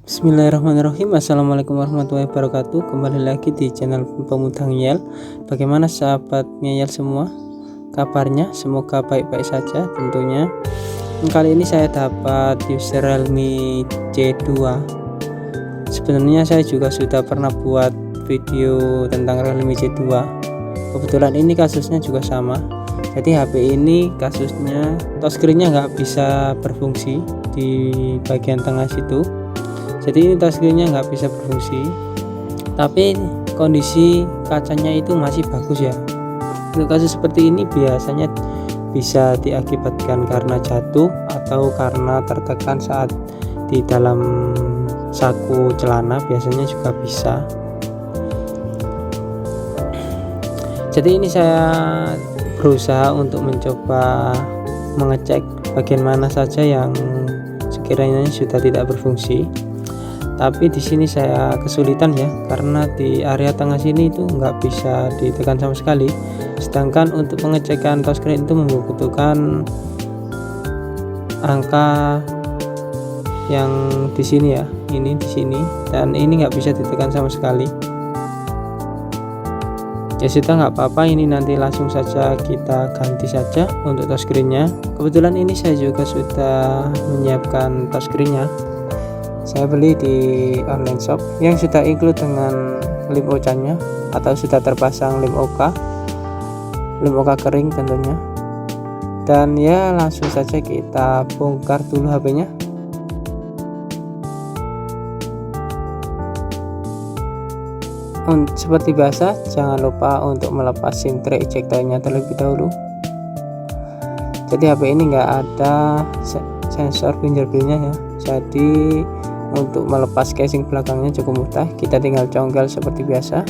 Bismillahirrahmanirrahim. Assalamualaikum warahmatullahi wabarakatuh. Kembali lagi di channel Pemuda Ngeyel. Bagaimana sahabat ngeyel semua kabarnya? Semoga baik-baik saja tentunya. Kali ini saya dapat user Realme C2. Sebenarnya saya juga sudah pernah buat video tentang Realme C2. Kebetulan ini kasusnya juga sama. Jadi HP ini kasusnya touchscreen-nya nggak bisa berfungsi di bagian tengah situ. Jadi ini touchscreen-nya nggak bisa berfungsi, tapi kondisi kacanya itu masih bagus ya. Untuk kasus seperti ini biasanya bisa diakibatkan karena jatuh atau karena tertekan saat di dalam saku celana, biasanya juga bisa. Jadi ini saya berusaha untuk mencoba mengecek bagian mana saja yang sekiranya sudah tidak berfungsi. Tapi di sini saya kesulitan ya, karena di area tengah sini itu nggak bisa ditekan sama sekali. Sedangkan untuk pengecekan touchscreen itu membutuhkan angka yang di sini ya, ini di sini, dan ini nggak bisa ditekan sama sekali. Ya sudah, nggak apa-apa, ini nanti langsung saja kita ganti saja untuk touchscreen-nya. Kebetulan ini saya juga sudah menyiapkan touchscreen-nya. Saya beli di online shop yang sudah include dengan lem OCA-nya atau sudah terpasang lem OK kering tentunya. Dan ya langsung saja kita bongkar dulu HP-nya. Seperti biasa, jangan lupa untuk melepas SIM tray ejector-nya terlebih dahulu. Jadi HP ini nggak ada sensor fingerprint-nya ya. Jadi untuk melepas casing belakangnya cukup mudah, kita tinggal congkel seperti biasa.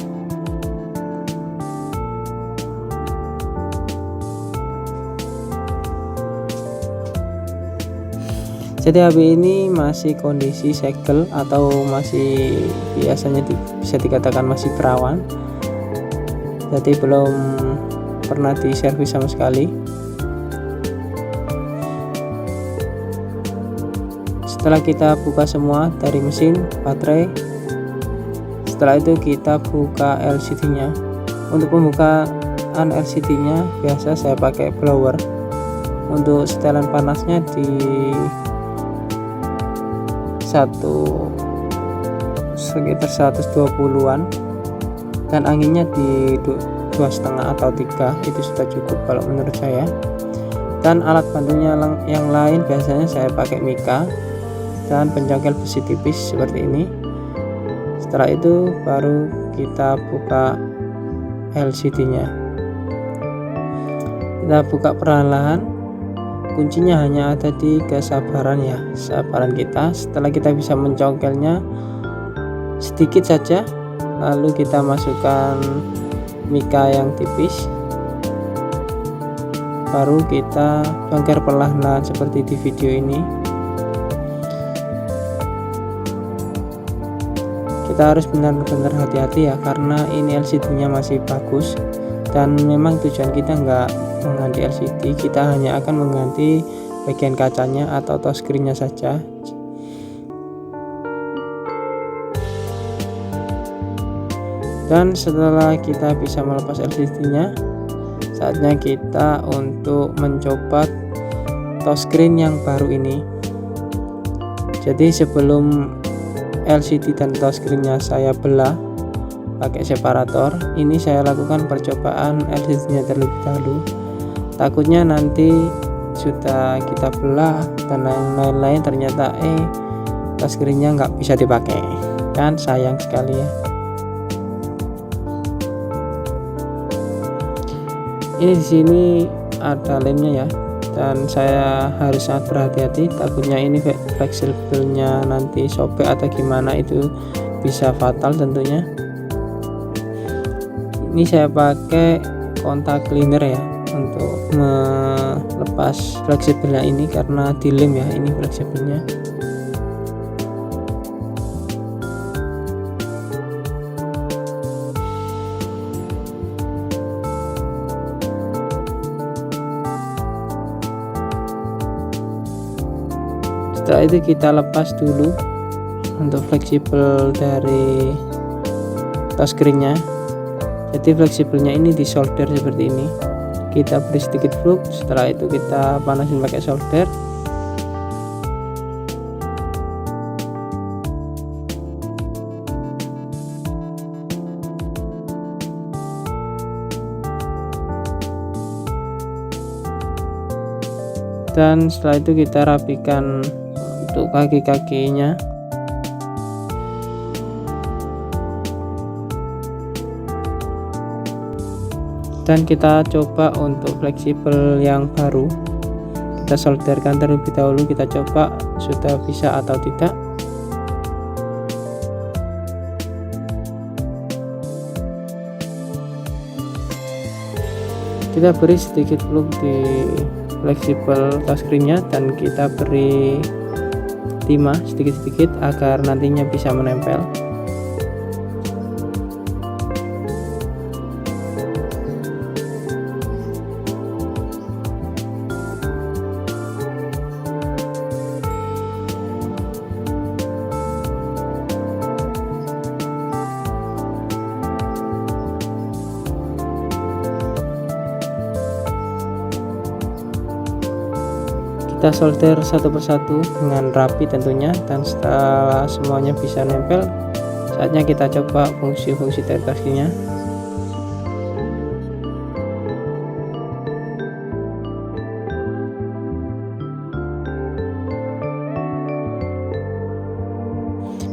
Jadi HP ini masih kondisi segel atau masih biasanya bisa dikatakan masih perawan. Jadi belum pernah diservis sama sekali. Setelah kita buka semua dari mesin, baterai, setelah itu kita buka LCD-nya. Untuk pembukaan LCD-nya biasa saya pakai blower. Untuk setelan panasnya di sekitar 120-an, dan anginnya di 2,5 atau 3, itu sudah cukup kalau menurut saya. Dan alat bantunya yang lain biasanya saya pakai mika dan pencongkel besi tipis seperti ini. Setelah itu baru kita buka LCD-nya. Kita buka perlahan-lahan. Kuncinya hanya ada di kesabaran ya, kesabaran kita. Setelah kita bisa mencongkelnya sedikit saja, lalu kita masukkan mika yang tipis, baru kita congkel perlahan-lahan seperti di video ini. Kita harus benar-benar hati-hati ya, karena ini LCD-nya masih bagus, dan memang tujuan kita nggak mengganti LCD, kita hanya akan mengganti bagian kacanya atau touchscreen-nya saja. Dan setelah kita bisa melepas LCD-nya, saatnya kita untuk mencoba touchscreen yang baru ini. Jadi sebelum LCD dan touchscreen-nya saya belah pakai separator, ini saya lakukan percobaan LCD-nya terlebih dahulu. Takutnya nanti sudah kita belah dan lain-lain ternyata touchscreen-nya nggak bisa dipakai, kan sayang sekali ya. Ini di sini ada lemnya ya, dan saya harus sangat berhati-hati, takutnya ini fleksibelnya nanti sobek atau gimana, itu bisa fatal tentunya. Ini saya pakai kontak cleaner ya untuk melepas fleksibelnya ini, karena dilem ya ini fleksibelnya. Setelah itu kita lepas dulu untuk fleksibel dari touchscreen-nya. Jadi fleksibelnya ini di solder seperti ini. Kita beri sedikit flux, setelah itu kita panasin pakai solder. Dan setelah itu kita rapikan untuk kaki-kakinya. Dan kita coba untuk fleksibel yang baru, kita solderkan terlebih dahulu, kita coba sudah bisa atau tidak. Kita beri sedikit flux di fleksibel touchscreen-nya dan kita beri timah sedikit-sedikit agar nantinya bisa menempel. Kita solder satu persatu dengan rapi tentunya, dan setelah semuanya bisa nempel, saatnya kita coba fungsi-fungsi dari touchscreen-nya.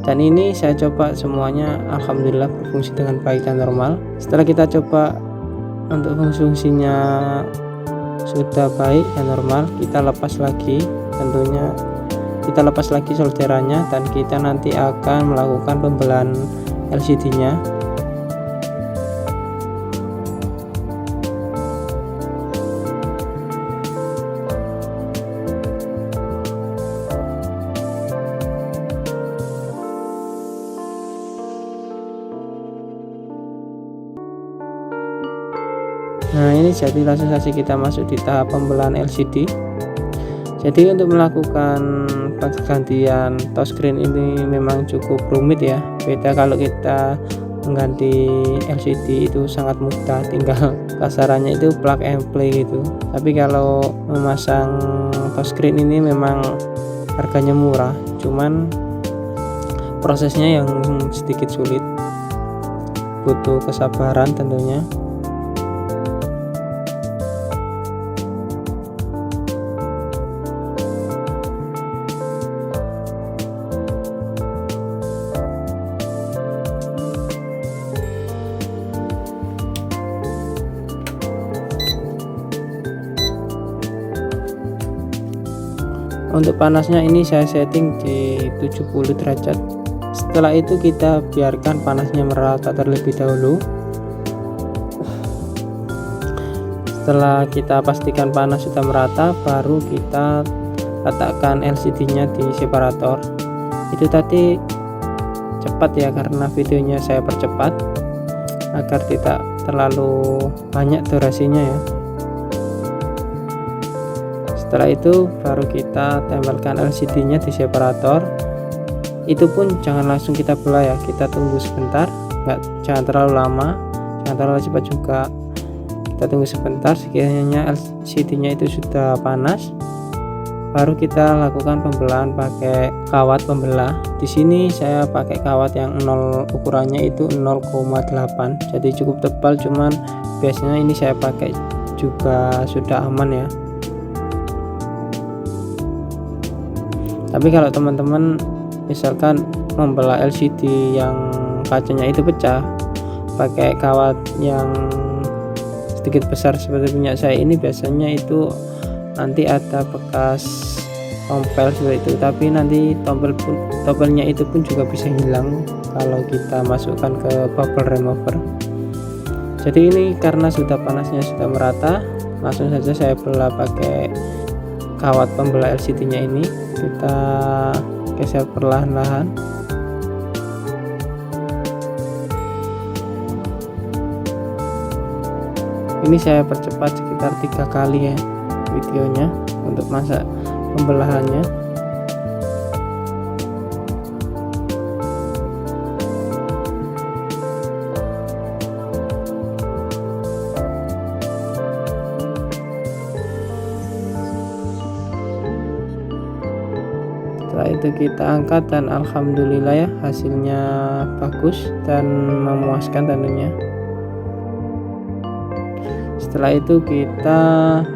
Dan ini saya coba semuanya, alhamdulillah berfungsi dengan baik dan normal. Setelah kita coba untuk fungsi-fungsinya sudah baik dan normal, kita lepas lagi, tentunya kita lepas lagi solderannya, dan kita nanti akan melakukan pembelahan LCD-nya. Nah, ini jadi langsung saja kita masuk di tahap pembelahan LCD. Jadi untuk melakukan pergantian touchscreen ini memang cukup rumit ya. Beda kalau kita mengganti LCD itu sangat mudah, tinggal kasarannya itu plug and play gitu. Tapi kalau memasang touchscreen ini memang harganya murah, cuman prosesnya yang sedikit sulit, butuh kesabaran tentunya. Untuk panasnya ini saya setting di 70 derajat. Setelah itu kita biarkan panasnya merata terlebih dahulu. Setelah kita pastikan panas sudah merata, baru kita letakkan LCD-nya di separator. Itu tadi cepat ya, karena videonya saya percepat agar tidak terlalu banyak durasinya ya. Setelah itu baru kita tempelkan LCD-nya di separator. Itu pun jangan langsung kita belah ya, kita tunggu sebentar, jangan terlalu lama, jangan terlalu cepat juga. Kita tunggu sebentar, sekiranya LCD-nya itu sudah panas, baru kita lakukan pembelahan pakai kawat pembelah. Di sini saya pakai kawat yang 0, ukurannya itu 0,8, jadi cukup tebal, cuman biasanya ini saya pakai juga sudah aman ya. Tapi kalau teman-teman misalkan membelah LCD yang kacanya itu pecah, pakai kawat yang sedikit besar seperti punya saya ini, biasanya itu nanti ada bekas tompel seperti itu. Tapi nanti tompelnya itu pun juga bisa hilang kalau kita masukkan ke bubble remover. Jadi ini karena sudah panasnya sudah merata, langsung saja saya belah pakai kawat pembelah LCD-nya ini. Kita geser perlahan-lahan. Ini saya percepat sekitar 3 kali ya videonya untuk masa pembelahannya. itu kita angkat dan alhamdulillah ya, hasilnya bagus dan memuaskan tentunya. Setelah itu kita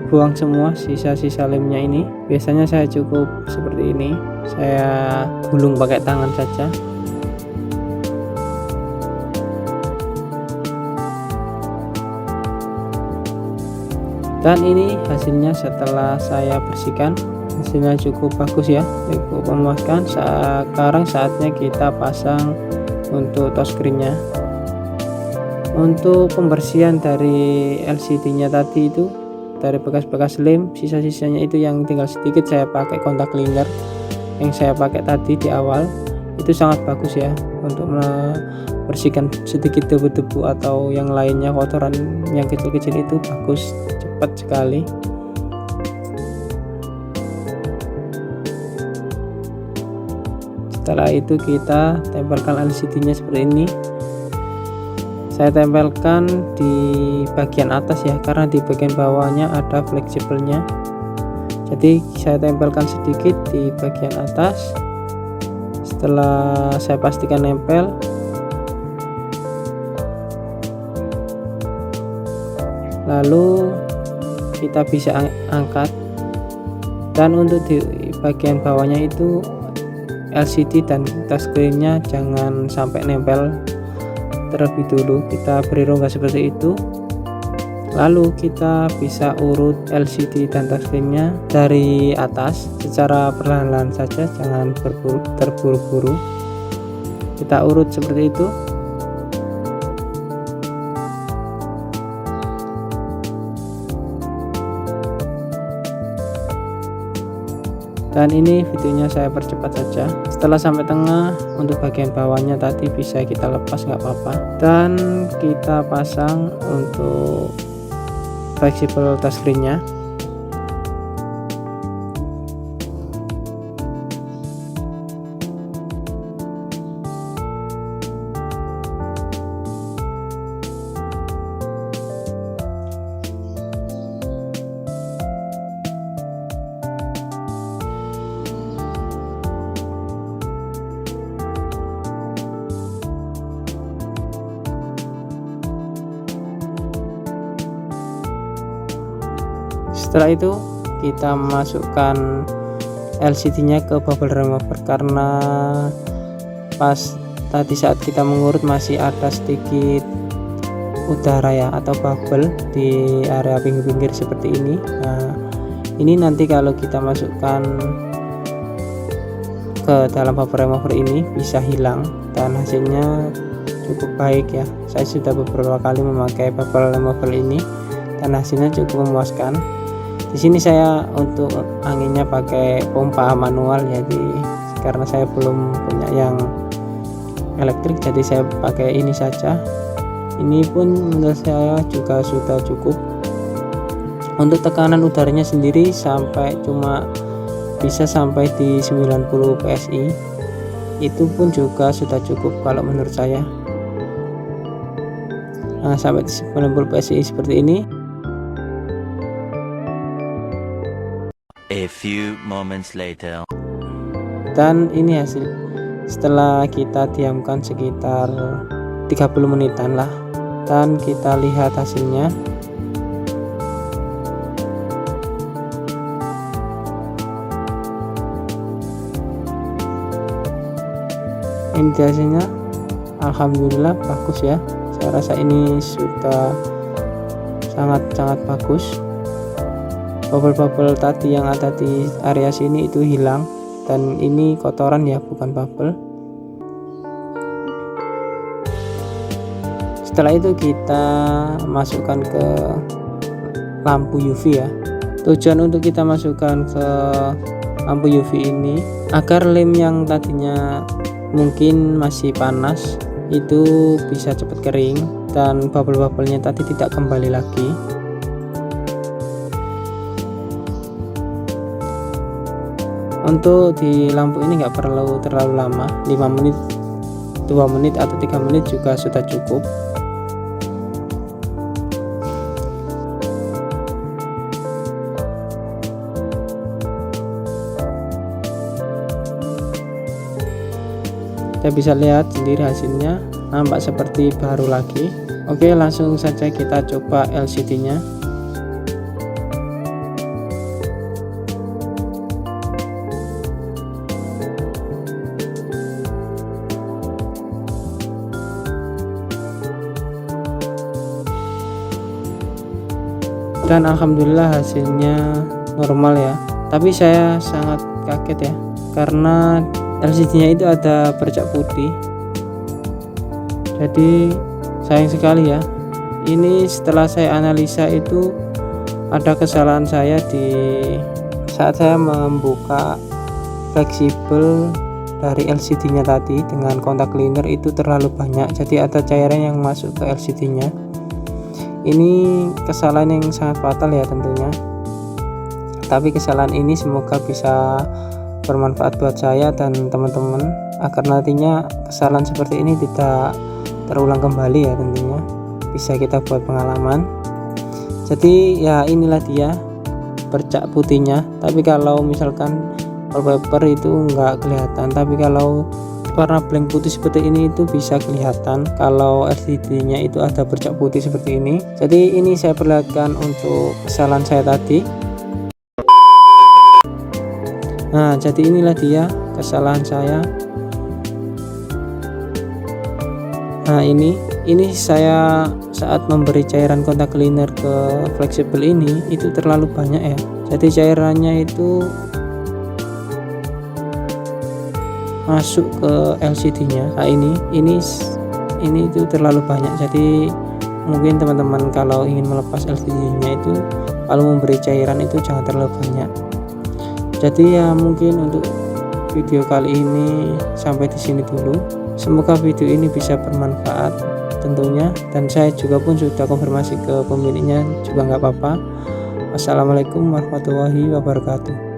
buang semua sisa-sisa lemnya ini. Biasanya saya cukup seperti ini, saya gulung pakai tangan saja. Dan ini hasilnya setelah saya bersihkan, hasilnya cukup bagus ya, cukup memuaskan. Sekarang saatnya kita pasang untuk touchscreen-nya. Untuk pembersihan dari LCD-nya tadi itu, dari bekas-bekas lem, sisa-sisanya itu yang tinggal sedikit, saya pakai kontak cleaner yang saya pakai tadi di awal. Itu sangat bagus ya untuk membersihkan sedikit debu-debu atau yang lainnya, kotoran yang kecil-kecil itu bagus, cepat sekali. Setelah itu kita tempelkan LCD-nya seperti ini. Saya tempelkan di bagian atas ya, karena di bagian bawahnya ada fleksibelnya. Jadi saya tempelkan sedikit di bagian atas. Setelah saya pastikan nempel, lalu kita bisa angkat. Dan untuk di bagian bawahnya itu LCD dan touchscreen-nya jangan sampai nempel terlebih dulu, kita beri rongga seperti itu. Lalu kita bisa urut LCD dan touchscreen-nya dari atas secara perlahan-lahan saja, jangan terburu-buru. Kita urut seperti itu. Dan ini videonya saya percepat saja. Setelah sampai tengah, untuk bagian bawahnya tadi bisa kita lepas, nggak apa-apa. Dan kita pasang untuk fleksibel touchscreen-nya. Setelah itu kita masukkan LCD-nya ke bubble remover, karena pas tadi saat kita mengurut masih ada sedikit udara ya atau bubble di area pinggir-pinggir seperti ini. Nah, ini nanti kalau kita masukkan ke dalam bubble remover ini bisa hilang dan hasilnya cukup baik ya. Saya sudah beberapa kali memakai bubble remover ini dan hasilnya cukup memuaskan. Di sini saya untuk anginnya pakai pompa manual, jadi karena saya belum punya yang elektrik, jadi saya pakai ini saja. Ini pun menurut saya juga sudah cukup. Untuk tekanan udaranya sendiri bisa sampai di 90 PSI. Itu pun juga sudah cukup kalau menurut saya. Nah, sampai di 90 PSI seperti ini. A few moments later. Dan ini hasil setelah kita diamkan sekitar 30 menitan lah, dan kita lihat hasilnya. Ini hasilnya, alhamdulillah bagus ya. Saya rasa ini sudah sangat-sangat bagus. Bubble-bubble tadi yang ada di area sini itu hilang, dan ini kotoran ya, bukan bubble. Setelah itu kita masukkan ke lampu UV ya. Tujuan untuk kita masukkan ke lampu UV ini agar lem yang tadinya mungkin masih panas itu bisa cepat kering dan bubble-bubblenya tadi tidak kembali lagi. Untuk di lampu ini nggak perlu terlalu lama, 5 menit, 2 menit atau 3 menit juga sudah cukup. Kita bisa lihat sendiri hasilnya, nampak seperti baru lagi. Oke, langsung saja kita coba LCD nya. Dan alhamdulillah hasilnya normal ya, tapi saya sangat kaget ya karena LCD nya itu ada bercak putih. Jadi sayang sekali ya. Ini setelah saya analisa itu ada kesalahan saya di saat saya membuka fleksibel dari LCD nya tadi dengan kontak cleaner itu terlalu banyak, jadi ada cairan yang masuk ke LCD nya. Ini kesalahan yang sangat fatal ya tentunya, tapi kesalahan ini semoga bisa bermanfaat buat saya dan teman-teman agar nantinya kesalahan seperti ini tidak terulang kembali ya, tentunya bisa kita buat pengalaman. Jadi ya inilah dia bercak putihnya, tapi kalau misalkan wallpaper itu nggak kelihatan, tapi kalau warna blank putih seperti ini itu bisa kelihatan kalau LCD nya itu ada bercak putih seperti ini. Jadi ini saya perlihatkan untuk kesalahan saya tadi. Nah, jadi inilah dia kesalahan saya. Nah, ini saya saat memberi cairan kontak cleaner ke fleksibel ini itu terlalu banyak ya. Jadi cairannya itu masuk ke LCD nya. Nah, ini itu terlalu banyak. Jadi mungkin teman-teman kalau ingin melepas LCD nya itu, kalau memberi cairan itu jangan terlalu banyak. Jadi ya mungkin untuk video kali ini sampai di sini dulu. Semoga video ini bisa bermanfaat tentunya, dan saya juga pun sudah konfirmasi ke pemiliknya juga nggak apa-apa. Assalamualaikum warahmatullahi wabarakatuh.